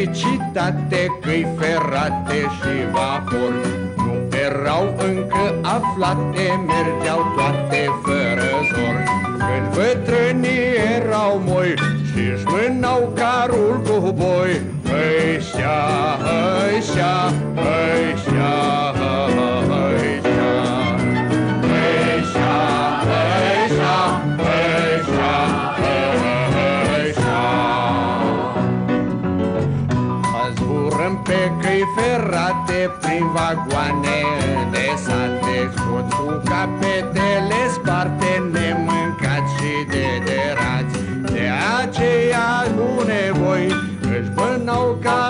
electricitate, căi ferate și vapori nu erau încă aflate, mergeau toate fără zor. Când bătrânii erau moi și-și mânau carul cu boi, ăștia, ăștia, ăștia, pe căi ferate, prin vagoane de sate, cu capetele sparte, nemâncați și de derați. De aceea nu nevoi își vânau ca